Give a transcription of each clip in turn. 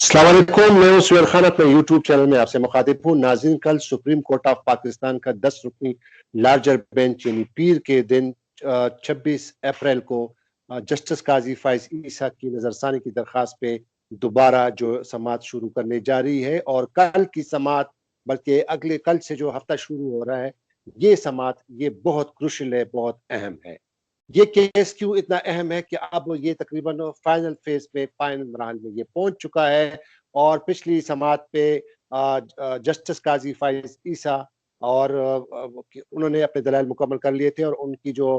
अस्सलाम वालेकुम, मैं हूं सुहेल खान अपने यूट्यूब चैनल में आपसे मुखातिब हूं। नाज़रीन, कल सुप्रीम कोर्ट ऑफ पाकिस्तान का 10 रुकनी लार्जर बेंच यानी पीर के दिन 26 अप्रैल को जस्टिस काजी फाइज ईसा की नजरसानी की दरखास्त पे दोबारा जो समाअत शुरू करने जा रही है। और कल की समाअत, बल्कि अगले कल से जो हफ्ता शुरू हो रहा है, ये समाअत ये बहुत क्रुशियल है, बहुत अहम है। ये केस क्यों इतना अहम है कि अब ये तकरीबन फाइनल फेज पे, फाइनल मरहल में ये पहुंच चुका है। और पिछली समाअत पे जस्टिस काजी फाइज ईसा और उन्होंने अपने दलाइल मुकम्मल कर लिए थे, और उनकी जो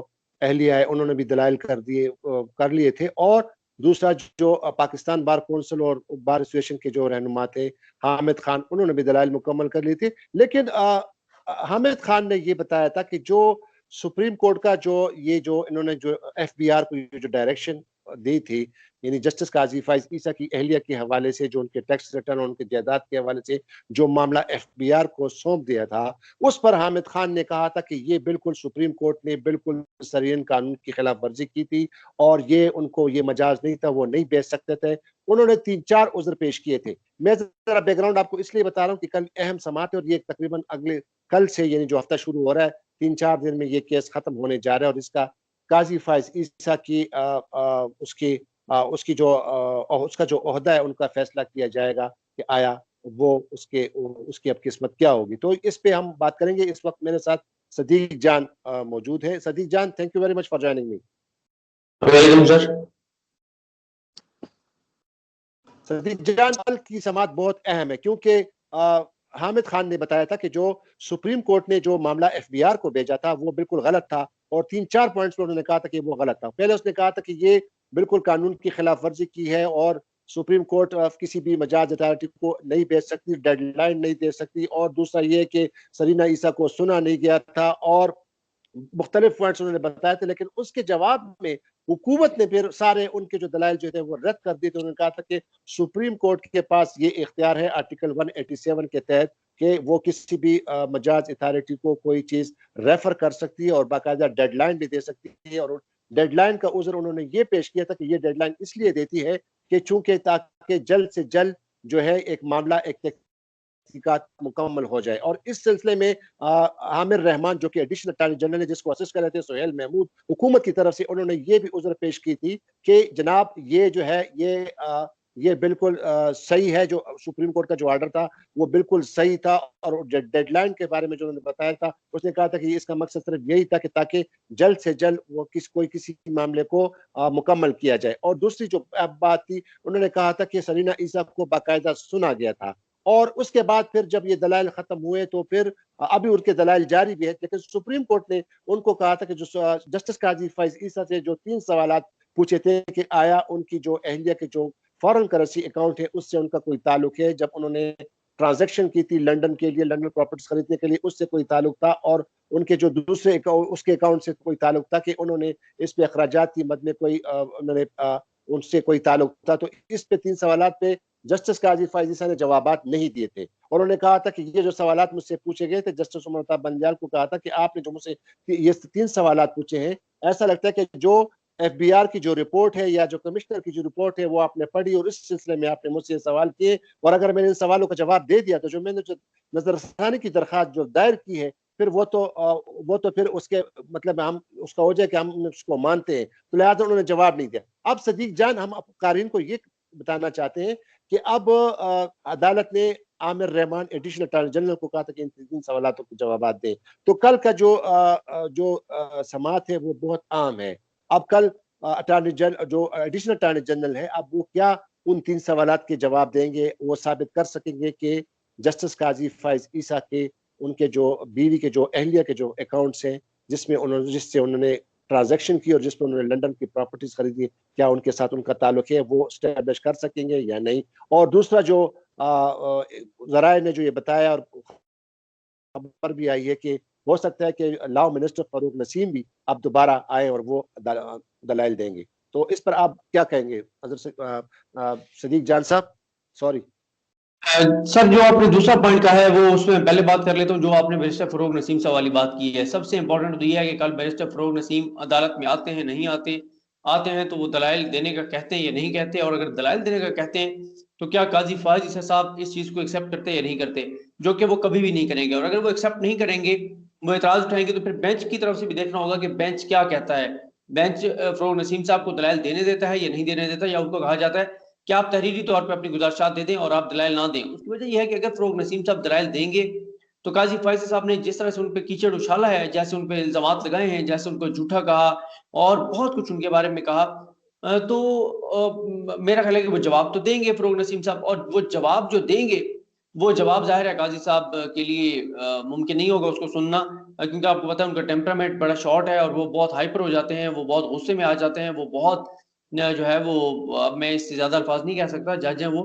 अहलिया है उन्होंने भी दलाइल कर लिए थे। और दूसरा जो पाकिस्तान बार कौंसिल और बार एसोसिएशन के जो रहनुमा थे, हामिद खान, उन्होंने भी दलाइल मुकम्मल कर लिए थे। लेकिन हामिद खान ने ये बताया था कि जो सुप्रीम कोर्ट का जो इन्होंने जो एफबीआर को जो डायरेक्शन दी थी, यानी जस्टिस काजी फाइज ईसा की अहलिया के हवाले से, जो उनके टैक्स रिटर्न और उनके जायदाद के हवाले से जो मामला एफबीआर को सौंप दिया था, उस पर हामिद खान ने कहा था कि ये बिल्कुल सुप्रीम कोर्ट ने बिल्कुल सरीन कानून की खिलाफ वर्जी की थी, और ये उनको ये मजाज नहीं था, वो नहीं बेच सकते थे। उन्होंने 3-4 उज्र पेश किए थे। मैं जरा बैकग्राउंड आपको इसलिए बता रहा हूँ कि कल अहम समाअत है, और ये तकरीबन अगले कल से, यानी जो हफ्ता शुरू हो रहा है, 3-4 दिन में ये केस खत्म होने जा रहा है। और इसका काजी फाइज ईसा की उसकी जो उसका जो ओहदा है, उनका फैसला किया जाएगा कि आया वो उसकी अब किस्मत क्या होगी। तो इस पे हम बात करेंगे। इस वक्त मेरे साथ सदीक जान मौजूद है। सदीक जान, thank you very much for joining me. Welcome sir. Sadiq जान, कल की समाअत बहुत अहम है, क्योंकि हामिद खान ने बताया था कि जो सुप्रीम कोर्ट ने जो मामला एफबीआर को भेजा था वो बिल्कुल गलत था, और 3-4 पॉइंट्स पे उन्होंने कहा था कि वो गलत था। पहले उसने कहा था कि ये बिल्कुल कानून की खिलाफ वर्जी की है, और सुप्रीम कोर्ट किसी भी मजाज अथॉरिटी को नहीं भेज सकती, डेडलाइन नहीं दे सकती। और दूसरा ये कि सरीना ईसा को सुना नहीं गया था, और मुख्तलिफ पॉइंट्स उन्होंने बताए थे। लेकिन उसके जवाब में हुकूमत ने फिर सारे उनके जो दलाइल जो थे वो रद्द कर दिए थे। उन्होंने कहा था कि सुप्रीम कोर्ट के पास ये इख्तियार है आर्टिकल 187 के तहत कि वो किसी भी मजाज अथॉरिटी को कोई चीज रेफर कर सकती है, और बाकायदा डेडलाइन भी दे सकती है। और डेडलाइन का उज़्र उन्होंने ये पेश किया था कि ये डेडलाइन इसलिए देती है कि चूंकि ताकि जल्द से जल्द जो है एक मामला, एक तहकीकात मुकम्मल हो जाए। और इस सिलसिले में आमिर रहमान, जो कि एडिशनल अटॉर्नी जनरल है, जिसको असिस्ट कर रहे थे सुहेल महमूद, हुकूमत की तरफ से उन्होंने ये भी उज़्र पेश की थी कि जनाब ये जो है ये बिल्कुल सही है। जो सुप्रीम कोर्ट का जो ऑर्डर था वो बिल्कुल सही था। और डेडलाइन के बारे में जो उन्होंने बताया था, उसने कहा था कि इसका मकसद सिर्फ यही था कि ताकि जल्द से जल्द वो किसी मामले को मुकम्मल किया जाए। और दूसरी जो बात थी, उन्होंने कहा था कि सरीना ईसा को बाकायदा सुना गया था। और उसके बाद फिर जब ये दलाइल खत्म हुए तो फिर अभी उनके दलाइल जारी भी है। लेकिन सुप्रीम कोर्ट ने उनको कहा था कि जो जस्टिस काजी फाइज ईसा से जो 3 सवालात पूछे थे कि आया उनकी जो अहलिया के जो फॉरेन करेंसी अकाउंट है उससे उनका कोई ताल्लुक है, जब उन्होंने ट्रांजैक्शन की थी लंदन के लिए, लंदन प्रॉपर्टीज खरीदने के लिए, उससे कोई ताल्लुक था। और उनके जो दूसरे उसके अकाउंट से कोई ताल्लुक था कि उन्होंने इस पे अखराजात की मद में कोई उन्होंने उनसे कोई ताल्लुक था। तो इस पे 3 सवालात पे जस्टिस काजी फाइज ईसा ने जवाबात नहीं दिए थे। और उन्होंने कहा था कि ये जो सवालात मुझसे पूछे गए थे, जस्टिस उमर अता बंजाल को कहा था कि आपने जो मुझसे ये 3 सवालात पूछे हैं, ऐसा लगता है कि जो एफबीआर की जो रिपोर्ट है या जो कमिश्नर की जो रिपोर्ट है वो आपने पढ़ी, और इस सिलसिले में आपने मुझसे सवाल किए। और अगर मैंने इन सवालों का जवाब दे दिया तो जो मैंने जो नजरसानी की दरखास्त जो दायर की है, फिर वो तो फिर उसके मतलब हम उसका हो जाए कि हम उसको मानते हैं। तो लिहाजा उन्होंने जवाब नहीं दिया। अब सदीक जान, हम कारीन को ये बताना चाहते हैं कि अब अदालत ने Aamir Rahman additional attorney general को कहा था कि इन 3 सवालों के जवाब दें। तो कल का जो समाअत है वो बहुत आम है। अब कल अटॉर्नी जनरल, जो एडिशनल अटॉर्नी जनरल है, अब वो क्या उन 3 सवालात के जवाब देंगे, वो साबित कर सकेंगे कि जस्टिस काजी फाइज ईसा के उनके जो बीवी के जो अहलिया के जो अकाउंट्स हैं, जिससे उन्होंने ट्रांजैक्शन की और जिस पर उन्होंने लंदन की प्रॉपर्टीज खरीदी, क्या उनके साथ उनका ताल्लुक है, वो स्टैब्लिश कर सकेंगे या नहीं। और दूसरा जो जराए ने जो ये बताया और खबर भी आई है कि हो सकता है कि लॉ मिनिस्टर फारूक नसीम भी अब दोबारा आए और वो दलाइल देंगे। तो इस पर आप क्या कहेंगे सदीक जान साहब? सॉरी सर, जो आपने दूसरा पॉइंट कहा है वो उसमें पहले बात कर लेता हूँ। जो आपने बैरिस्टर फरोग नसीम साहब वाली बात की है, सबसे इंपॉर्टेंट तो ये है कि कल बैरिस्टर फरोग नसीम अदालत में आते हैं, नहीं आते, आते हैं तो वो दलाइल देने का कहते हैं या नहीं कहते। और अगर दलाइल देने का कहते हैं तो क्या काजी फायज ईसा साहब इस चीज को एक्सेप्ट करते या नहीं करते, जो कि वो कभी भी नहीं करेंगे। और अगर वो एक्सेप्ट नहीं करेंगे, वो एतराज उठाएंगे, तो फिर बेंच की तरफ से भी देखना होगा कि बेंच क्या कहता है। बेंच फरोग नसीम साहब को दलाइल देने देता है या नहीं देने देता, या उनको कहा जाता है कि आप तहरीरी तौर पर अपनी गुजारिशात दे दें और आप दलाइल ना दें। उसकी वजह यह है कि अगर फरोग नसीम साहब दलाइल देंगे तो काजी फायज साहब ने जिस तरह से उन पर कीचड़ उछाला है, जैसे उन पर इल्जाम लगाए हैं, जैसे उनको झूठा कहा और बहुत कुछ उनके बारे में कहा, तो मेरा ख्याल है कि वो जवाब तो देंगे फरोग नसीम साहब। और वो जवाब जो देंगे, वो जवाब ज़ाहिर है काजी साहब के लिए मुमकिन नहीं होगा उसको सुनना, क्योंकि आपको पता है उनका टेम्परामेंट बड़ा शॉर्ट है और वो बहुत हाइपर हो जाते हैं, वो बहुत गुस्से में आ जाते हैं, वो बहुत जो है वो, अब मैं इससे ज़्यादा अल्फाज नहीं कह सकता, जज हैं वो।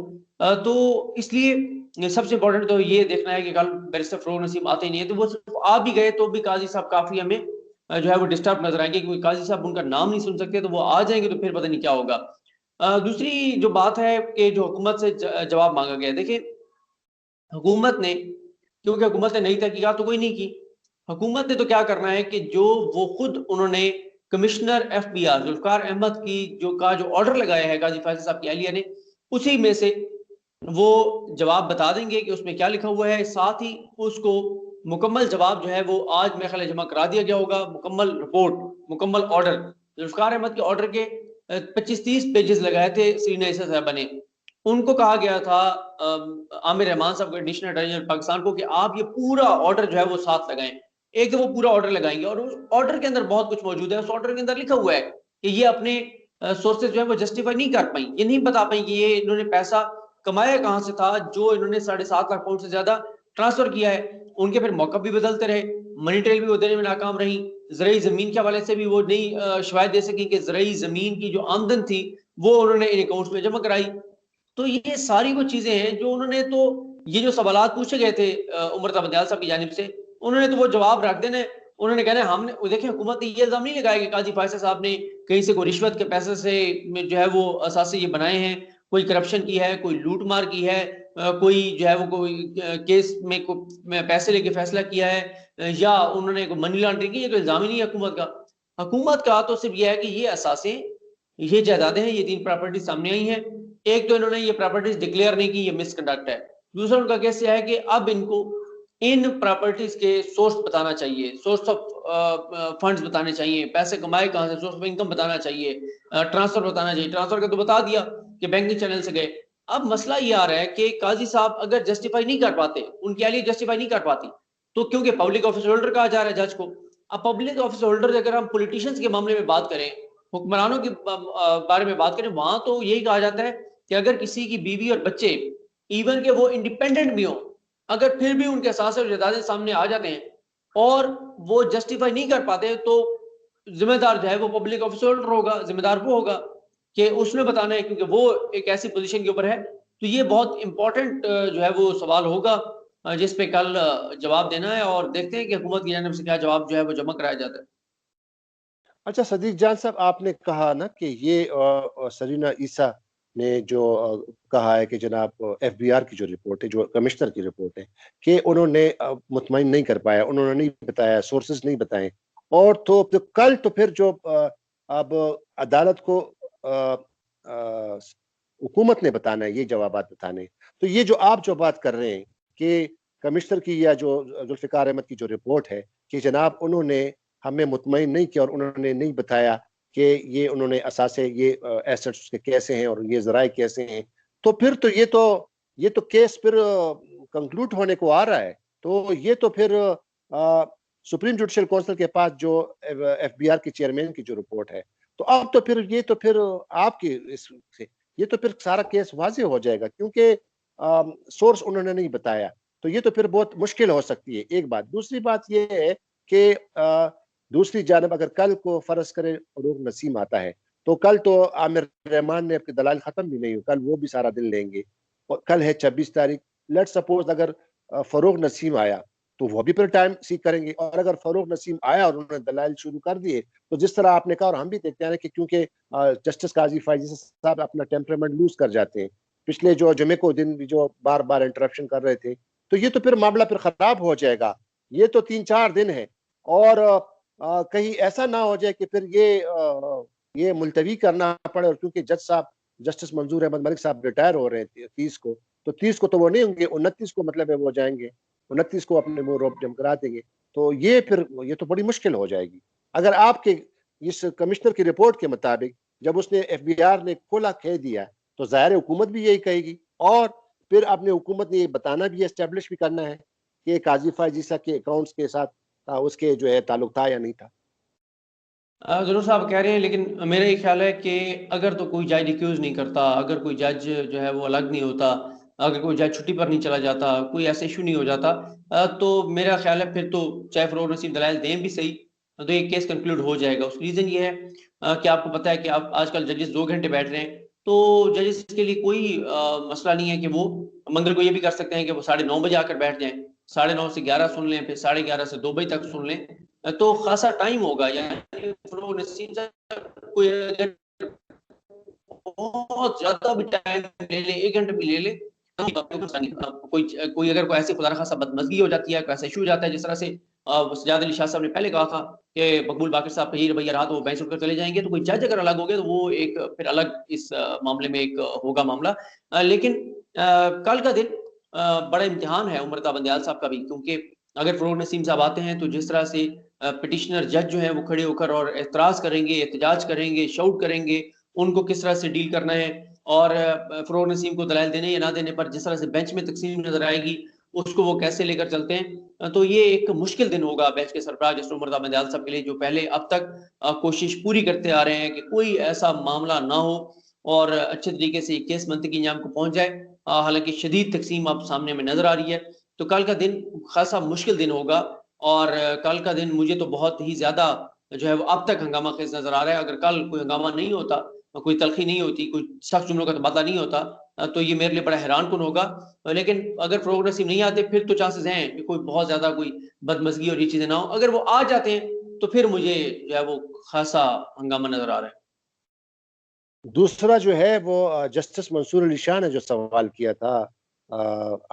तो इसलिए सबसे इम्पोर्टेंट तो ये देखना है कि कल बैरिस्टर फरोग नसीम आते ही नहीं है, तो वो सिर्फ आ भी गए तो भी काजी साहब काफ़ी हमें जो है वो डिस्टर्ब नजर आएंगे, क्योंकि काजी साहब उनका नाम नहीं सुन सकते, तो वो आ जाएंगे तो फिर पता नहीं क्या होगा। दूसरी जो बात है कि जो हुकूमत से जवाब मांगा गया, देखिए हुकूमत ने, क्योंकि हुकूमत ने नई तहकीकात तो कोई नहीं की, हुकूमत ने तो क्या करना है कि जो वो खुद उन्होंने कमिश्नर एफबीआर जुल्फकार अहमद की जो ऑर्डर लगाया है काजी फैसल साहब की अहलिया ने, उसी में से वो जवाब बता देंगे कि उसमें क्या लिखा हुआ है। साथ ही उसको मुकम्मल जवाब जो है वो आज मेरे ख्याल जमा करा दिया गया होगा, मुकम्मल रिपोर्ट, मुकम्मल ऑर्डर। जुल्फकार अहमद के ऑर्डर के 25-30 पेजेस लगाए थे सीना ईसा साहबा ने। उनको कहा गया था आमिर रहमान साहब एडिशनल अटॉर्नी जनरल पाकिस्तान को कि आप ये पूरा ऑर्डर जो है वो साथ लगाएं। एक तो वो पूरा ऑर्डर लगाएंगे और उस ऑर्डर के अंदर बहुत कुछ मौजूद है। उस ऑर्डर के अंदर लिखा हुआ है कि ये अपने सोर्सेज जो है वो जस्टिफाई नहीं कर पाई, ये नहीं बता पाई कि ये इन्होंने पैसा कमाया कहां से था जो इन्होंने 7.5 लाख पाउंड से ज्यादा ट्रांसफर किया है। उनके फिर मौका भी बदलते रहे, मनी ट्रेल भी वो देने में नाकाम रही, जरिए जमीन के हवाले से भी वो नहीं शवायद दे सकी कि जरिए जमीन की जो आमदन थी वो उन्होंने इन अकाउंट्स में जमा कराई। तो ये सारी वो चीजें हैं जो उन्होंने, तो ये जो सवालात पूछे गए थे उमर बंदयाल साहब की जानिब से, उन्होंने तो वो जवाब रख देना। उन्होंने कहना हमने, देखिए हुकूमत ने ये इल्जाम नहीं लगाया कि काजी फायसा साहब ने कहीं से कोई रिश्वत के पैसे से जो है वो असासे ये बनाए हैं, कोई करप्शन की है, कोई लूट मार की है, कोई जो है वो कोई केस में पैसे लेके फैसला किया है, या उन्होंने कोई मनी लॉन्ड्रिंग की, ये तो इल्जाम ही नहीं है हुकूमत का। हुकूमत का तो सिर्फ यह है कि ये असासे, ये जायदादें हैं, ये 3 प्रॉपर्टी सामने आई हैं। एक तो इन्होंने ये प्रॉपर्टीज डिक्लेयर नहीं की, ये मिसकंडक्ट है। दूसरा उनका केस यह है कि अब इनको इन प्रॉपर्टीज के सोर्स बताना चाहिए, सोर्स ऑफ फंड्स बताने चाहिए, पैसे कमाए कहां से, सोर्स ऑफ इनकम बताना चाहिए, ट्रांसफर बताना चाहिए। ट्रांसफर का तो बता दिया कि बैंकिंग चैनल से गए। अब मसला ये आ रहा है कि काजी साहब अगर जस्टिफाई नहीं कर पाते, उनके लिए जस्टिफाई नहीं कर पाती, तो क्योंकि पब्लिक ऑफिस होल्डर कहा जा रहा है जज को। अब पब्लिक ऑफिस होल्डर, अगर हम पॉलिटिशियंस के मामले में बात करें, हुक्मरानों के बारे में बात करें, वहां तो यही कहा जाता है कि अगर किसी की बीवी और बच्चे, इवन के वो इंडिपेंडेंट भी हो, अगर फिर भी उनके साथ और जायदादें सामने आ जाते हैं और वो जस्टिफाई नहीं कर पाते, तो जिम्मेदार जो है वो पब्लिक ऑफिसर होगा, जिम्मेदार वो होगा कि उसने बताना है, क्योंकि वो एक ऐसी पोजीशन के ऊपर है। तो ये बहुत इंपॉर्टेंट जो है वो सवाल होगा जिस पे कल जवाब देना है, और देखते हैं कि हुकूमत की जानिब से क्या जवाब जो है वो जमा कराया जाता है। अच्छा सदीक जान साहब, आपने कहा ना कि ये सरीना ईसा ने जो कहा है कि जनाब एफबीआर की जो रिपोर्ट है, जो कमिश्नर की रिपोर्ट है, कि उन्होंने मुतमईन नहीं कर पाया, उन्होंने नहीं बताया, सोर्सेज नहीं बताए। और तो कल तो फिर जो अब अदालत को हुकूमत ने बताना है, ये जवाब बताने। तो ये जो आप जो बात कर रहे हैं कि कमिश्नर की या जो जुल्फ़िकार अहमद की जो रिपोर्ट है कि जनाब उन्होंने हमें मुतमईन नहीं किया और उन्होंने नहीं बताया कि ये उन्होंने असासे ये एसेट्स उसके कैसे हैं और ये ज़राए कैसे हैं, तो फिर तो ये तो केस फिर कंक्लूड होने को आ रहा है। तो ये तो फिर सुप्रीम जुडिशल काउंसिल के पास जो एफबीआर के चेयरमैन की जो रिपोर्ट है, तो अब तो फिर ये तो फिर आपकी इससे ये तो फिर सारा केस वाज़ेह हो जाएगा, क्योंकि सोर्स उन्होंने नहीं बताया। तो ये तो फिर बहुत मुश्किल हो सकती है, एक बात। दूसरी बात ये है कि दूसरी जानब अगर कल को फर्ज करें फरूक नसीम आता है, तो कल तो आमिर रहमान ने अपने दलाल खत्म भी नहीं हुए, कल वो भी सारा दिन लेंगे। और कल है 26 तारीख, लेट सपोज अगर फरूक नसीम आया तो वो भी फिर टाइम सीख करेंगे। और अगर फरूक नसीम आया और उन्होंने दलाइल शुरू कर दिए, तो जिस तरह आपने कहा और हम भी देखते हैं कि क्योंकि जस्टिस काजी फैजी साहब अपना टेम्परामेंट लूज कर जाते हैं, पिछले जो जुमे को दिन भी जो बार बार इंटरप्शन कर रहे थे, तो ये तो फिर मामला फिर खराब हो जाएगा। ये तो 3-4 दिन है और कहीं ऐसा ना हो जाए कि फिर ये मुलतवी करना पड़े, और क्योंकि जज साहब जस्टिस मंजूर अहमद मलिक साहब रिटायर हो रहे हैं 30 को, तो 30 को तो वो नहीं होंगे, 29 को मतलब है वो जाएंगे, 29 को अपने वो रोप जम करा देंगे। तो ये फिर ये तो बड़ी मुश्किल हो जाएगी। अगर आपके इस कमिश्नर की रिपोर्ट के मुताबिक जब उसने FBI ने खोला कह दिया, तो ज़ाहिर है हुकूमत भी यही कहेगी, और फिर अपने हुकूमत ने ये बताना भी, एस्टेब्लिश भी करना है कि काजी फायज ईसा के अकाउंट्स के साथ उसके जो है ताल्लुक था या नहीं था। ज़रूर साहब कह रहे हैं, लेकिन मेरा ये ख्याल है कि अगर तो कोई जज रिक्यूज़ नहीं करता, अगर कोई जज जो है वो अलग नहीं होता, अगर कोई जज छुट्टी पर नहीं चला जाता, कोई ऐसा इश्यू नहीं हो जाता, तो मेरा ख्याल है फिर तो चाहे फ़रोग़ नसीम दलाइल दें भी सही, तो ये केस कंक्लूड हो जाएगा। उसका रीज़न ये है कि आपको पता है कि आप आजकल जजेस 2 घंटे बैठ रहे हैं, तो जजेस के लिए कोई मसला नहीं है कि वो मंगल को ये भी कर सकते हैं कि वो 9:30 बजे आकर बैठ जाएँ, 9:30 से 11 सुन लें, फिर 11:30 से 2 बजे तक सुन लें, तो खासा टाइम होगा। यानी फ़रोग़ नसीम साहब कोई अगर बहुत ज़्यादा भी टाइम ले ले, 1 घंटा भी ले ले, कोई कोई अगर कोई ऐसी खुदा न खासा बदमज़गी हो जाती है, कोई ऐसा इश्यू हो जाता है, जिस तरह से सज्जाद अली शाह साहब ने पहले कहा था कि मकबूल बाक़िर साहब का ये रवैया रहा तो वो बेंच उठकर चले जाएँगे, तो कोई जज अगर अलग हो गया तो वो एक फिर अलग इस मामले में एक होगा मामला। लेकिन कल का दिन बड़ा इम्तिहान है उमर बंदयाल साहब का भी, क्योंकि अगर फ़रोग़ नसीम साहब आते हैं तो जिस तरह से पिटिशनर जज जो हैं वो खड़े होकर और एतराज़ करेंगे, एहतजाज करेंगे, शाउट करेंगे, उनको किस तरह से डील करना है, और फ़रोग़ नसीम को दलाइल देने या ना देने पर जिस तरह से बेंच में तक़सीम नज़र आएगी, उसको वो कैसे लेकर चलते हैं। तो ये एक मुश्किल दिन होगा बेंच के सरबराह जस्टिस उमर बंदयाल साहब के लिए, जो पहले अब तक कोशिश पूरी करते आ रहे हैं कि कोई ऐसा मामला ना हो और अच्छे तरीके से ये केस मंतकी अंजाम को पहुँच जाए। हालाँकि शदीद तक़सीम अब सामने में नज़र आ रही है, तो कल का दिन ख़ासा मुश्किल दिन होगा, और कल का दिन मुझे तो बहुत ही ज़्यादा जो है वो अब तक हंगामा खेज़ नज़र आ रहा है। अगर कल कोई हंगामा नहीं होता, कोई तल्ख़ी नहीं होती, कोई सख्त जुमलों का तबादला नहीं होता, तो ये मेरे लिए बड़ा हैरानकुन होगा। लेकिन अगर फ़रोग़ नसीम नहीं आते फिर तो चांसेस हैं कि कोई बहुत ज़्यादा कोई बदमज़गी और ये चीज़ें ना हो। अगर वो आ जाते हैं तो फिर मुझे जो है वो ख़ासा हंगामा नज़र आ रहा है। दूसरा जो है वो जस्टिस मंसूर अली शाह ने जो सवाल किया था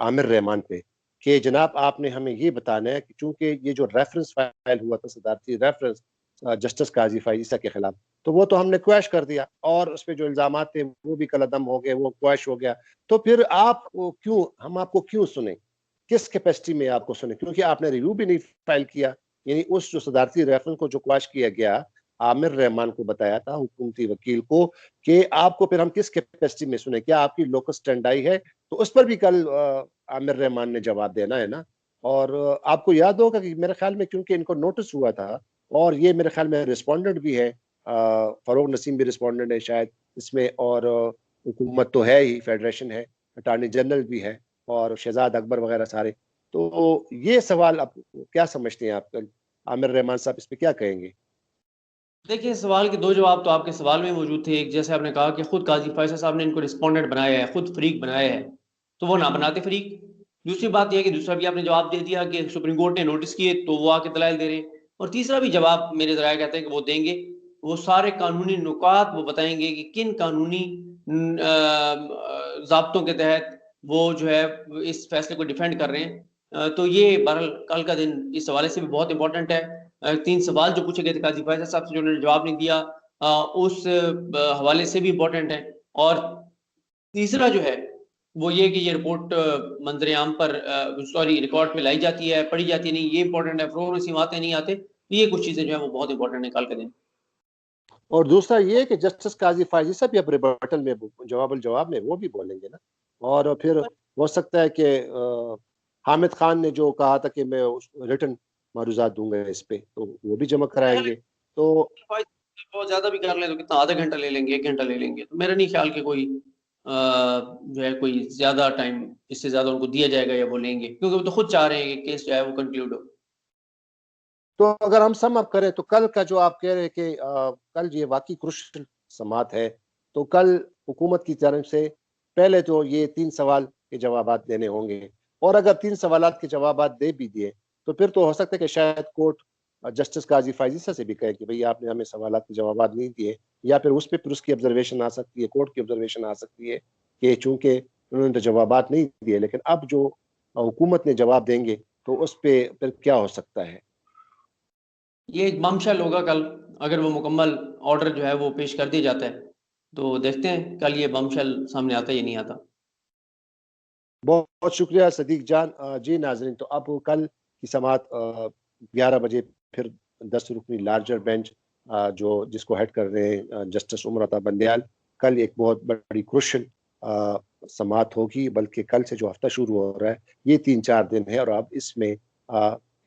आमिर रहमान पे, कि जनाब आपने हमें ये बताना है कि चूँकि ये जो रेफरेंस फाइल हुआ था, सदारती रेफरेंस जस्टिस काज़ी फ़ाइज़ ईसा के खिलाफ, तो वो तो हमने क्वैश कर दिया और उसपे जो इल्ज़ामात थे वो भी कलअदम हो गए, वो क्वैश हो गया। तो फिर हम आपको क्यों सुने? किस कैपेसिटी में आपको सुने? क्योंकि आपने रिव्यू भी नहीं फाइल किया, यानी उस जो सदारती रेफरेंस को जो क्वैश किया गया, आमिर रहमान को बताया था हुकूमती वकील को, कि आपको फिर हम किस कैपेसिटी में सुने? क्या आपकी लोकस स्टैंडाई है? तो उस पर भी कल आमिर रहमान ने जवाब देना है ना। और आपको याद होगा कि मेरे ख्याल में क्योंकि इनको नोटिस हुआ था और ये मेरे ख्याल में रिस्पोंडेंट भी है, फ़रोग़ नसीम भी रिस्पोंडेंट है शायद इसमें, और हुकूमत तो है ही, फेडरेशन है, अटॉर्नी जनरल भी है और शहज़ाद अकबर वगैरह सारे। तो ये सवाल आप क्या समझते हैं आप? आमिर रहमान साहब इस पे क्या कहेंगे? देखिए, सवाल के 2 जवाब तो आपके सवाल में मौजूद थे। एक, जैसे आपने कहा कि खुद काज़ी फ़ैसल साहब ने इनको रिस्पोंडेंट बनाया है, खुद फ़रीक बनाया है, तो वो ना बनाते फ़रीक। दूसरी बात ये है कि दूसरा भी आपने जवाब दे दिया कि सुप्रीम कोर्ट ने नोटिस किए, तो वो आके दलाइल दे रहे हैं। और तीसरा भी जवाब मेरे ज़राए कहते हैं कि वो देंगे। वो सारे कानूनी नुकात वो बताएँगे कि किन कानूनी ज़ाब्तों के तहत वो जो है इस फैसले को डिफेंड कर रहे हैं। तो ये बहरहाल कल का दिन इस हवाले से भी बहुत इम्पोर्टेंट है। 3 सवाल जो पूछे गए थे काज़ी फ़ैसल साहब से, जो उन्होंने जवाब नहीं दिया, उस हवाले से भी इम्पोर्टेंट है। और तीसरा जो है, वो ये कि ये रिपोर्ट मंज़र-ए-आम पर सॉरी रिकॉर्ड पे लाई जाती है, पढ़ी जाती है, नहीं, ये इम्पोर्टेंट है। फ़रोग़ नसीम आते नहीं आते, ये कुछ चीज़ें जो हैं वो बहुत इम्पोर्टेंट है कल के दिन। और दूसरा ये कि जस्टिस काज़ी फ़ायज़ी साहब भी अब रिबर्टल में जवाब में वो भी बोलेंगे ना। और फिर हो सकता है कि हामिद खान ने जो कहा था कि मैं उस रिटन मरूज़ात दूँगा इस पे, तो वो भी जमा कराएँगे। तो बहुत ज़्यादा भी कर लें तो कितना, आधा घंटा ले लेंगे, 1 घंटा ले लेंगे। तो मेरा नहीं ख्याल कि कोई जो है कोई ज़्यादा टाइम इससे ज़्यादा उनको दिया जाएगा या वो लेंगे, क्योंकि वो तो खुद चाह रहे हैं कि केस जो है वो कंक्लूड हो। तो अगर हम सम अप करें तो कल का जो आप कह रहे हैं कि कल ये वाक़ई क्रुशियल समात है, तो कल हुकूमत की तरफ से पहले तो ये 3 सवाल के जवाबात देने होंगे, और अगर 3 सवालात के जवाबात दे भी दिए, तो फिर तो हो सकता है कि शायद कोर्ट जस्टिस काज़ी फ़ायज़ ईसा से भी कहे कि भई आपने हमें सवालात के जवाबात नहीं दिए, या फिर उस पे फिर उसकी ऑब्ज़र्वेशन आ सकती है, कोर्ट की ऑब्ज़र्वेशन आ सकती है कि चूँकि उन्होंने तो जवाबात नहीं दिए, लेकिन अब जो हुकूमत ने जवाब देंगे, तो उस पे फिर क्या हो सकता है? ये एक बमशेल होगा कल, अगर वो मुकम्मल ऑर्डर जो है वो पेश कर दिया जाता है। तो देखते हैं कल ये बमशेल सामने आता है या नहीं आता। बहुत बहुत शुक्रिया सदीक जान। जी नाजरीन, तो अब कल की समात 11 बजे फिर 10 रुकनी लार्जर बेंच जो जिसको हेड कर रहे हैं जस्टिस उमर अता बंदयाल, कल एक बहुत बड़ी क्रुशियल समात होगी। बल्कि कल से जो हफ्ता शुरू हो रहा है ये 3-4 दिन है और अब इसमें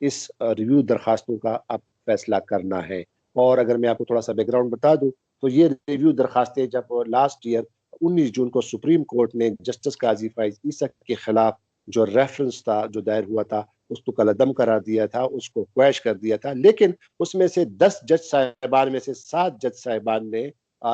इस रिव्यू दरखास्तों का अब फैसला करना है। और अगर मैं आपको थोड़ा सा बैकग्राउंड बता दूं तो ये रिव्यू दरखास्तें जब लास्ट ईयर 19 जून को सुप्रीम कोर्ट ने जस्टिस काजी फैज ईसा के खिलाफ जो रेफरेंस था जो दायर हुआ था उसको कलअदम करार दिया था, उसको क्वैश कर दिया था। लेकिन उसमें से 10 जज साहिबान में से 7 जज साहिबान ने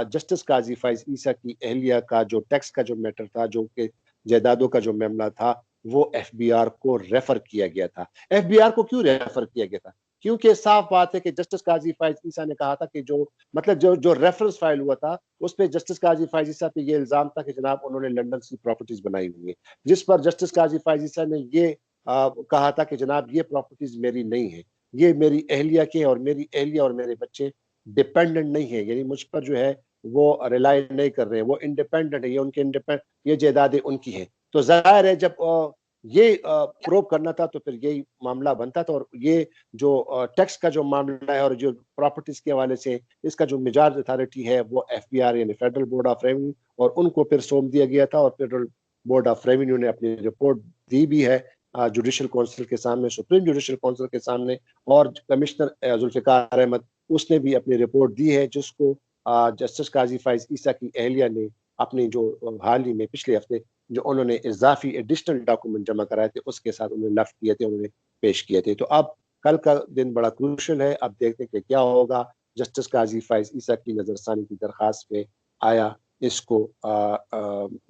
जस्टिस काजी फैज ईसा की अहलिया का जो टैक्स का जो मैटर था, जो कि जायदादों का जो मामला था, वो एफबीआर को रेफर किया गया था। एफबीआर को क्यों रेफर किया गया था? क्योंकि साफ बात है कि जस्टिस काजी फैज ईसा ने कहा था कि जो मतलब जो जो रेफरेंस फाइल हुआ था उस पे जस्टिस काजी फैजी साहब पे ये इल्जाम था कि जनाब उन्होंने लंदन की प्रॉपर्टीज बनाई हुई है, जिस पर जस्टिस काजी फैजी साहब ने ये कहा था कि जनाब ये प्रॉपर्टीज मेरी नहीं है, ये मेरी अहलिया की है और मेरी अहलिया और मेरे बच्चे डिपेंडेंट नहीं है, यानी मुझ पर जो है वो रिलाई नहीं कर रहे हैं, वो इंडिपेंडेंट है, ये उनके इंडिपेंडेंट, ये जायदादें उनकी हैं। तो जाहिर है जब ये प्रूव करना था तो फिर यही मामला बनता था। और ये जो टैक्स का जो मामला है और जो प्रॉपर्टीज के हवाले से इसका जो मिजाज अथॉरिटी है वो एफबीआर यानी फेडरल बोर्ड ऑफ रेवेन्यू, और उनको फिर सौंप दिया गया था। और फेडरल बोर्ड ऑफ रेवेन्यू ने अपनी रिपोर्ट दी भी है जुडिशल काउंसिल के सामने, सुप्रीम जुडिशल काउंसिल के सामने। और कमिश्नर जुल्फिकार अहमद उसने भी अपनी रिपोर्ट दी है, जिसको जस्टिस काजी फैज ईसा की अहलिया ने अपनी जो हाल ही में पिछले हफ्ते जो उन्होंने इजाफी एडिशनल डॉक्यूमेंट जमा कराए थे उसके साथ उन्होंने लफ्ट किए थे, उन्होंने पेश किए थे। तो अब कल का दिन बड़ा क्रूशल है। अब देखते हैं कि क्या होगा। जस्टिस काजी फैज ईसा की नजरसानी की दरखास्त पे आया इसको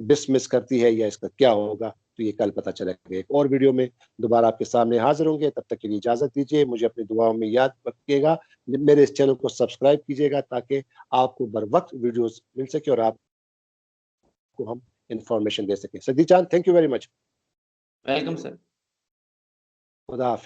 डिसमिस करती है या इसका क्या होगा, तो ये कल पता चलेगा। एक और वीडियो में दोबारा आपके सामने हाजिर होंगे, तब तक के लिए इजाजत दीजिए। मुझे अपनी दुआओं में याद रखिएगा, मेरे इस चैनल को सब्सक्राइब कीजिएगा ताकि आपको बर वक्त वीडियोस मिल सके और आपको हम इंफॉर्मेशन दे सकें। सदी जान, thank you very much. Welcome sir. खुदा हाफिज।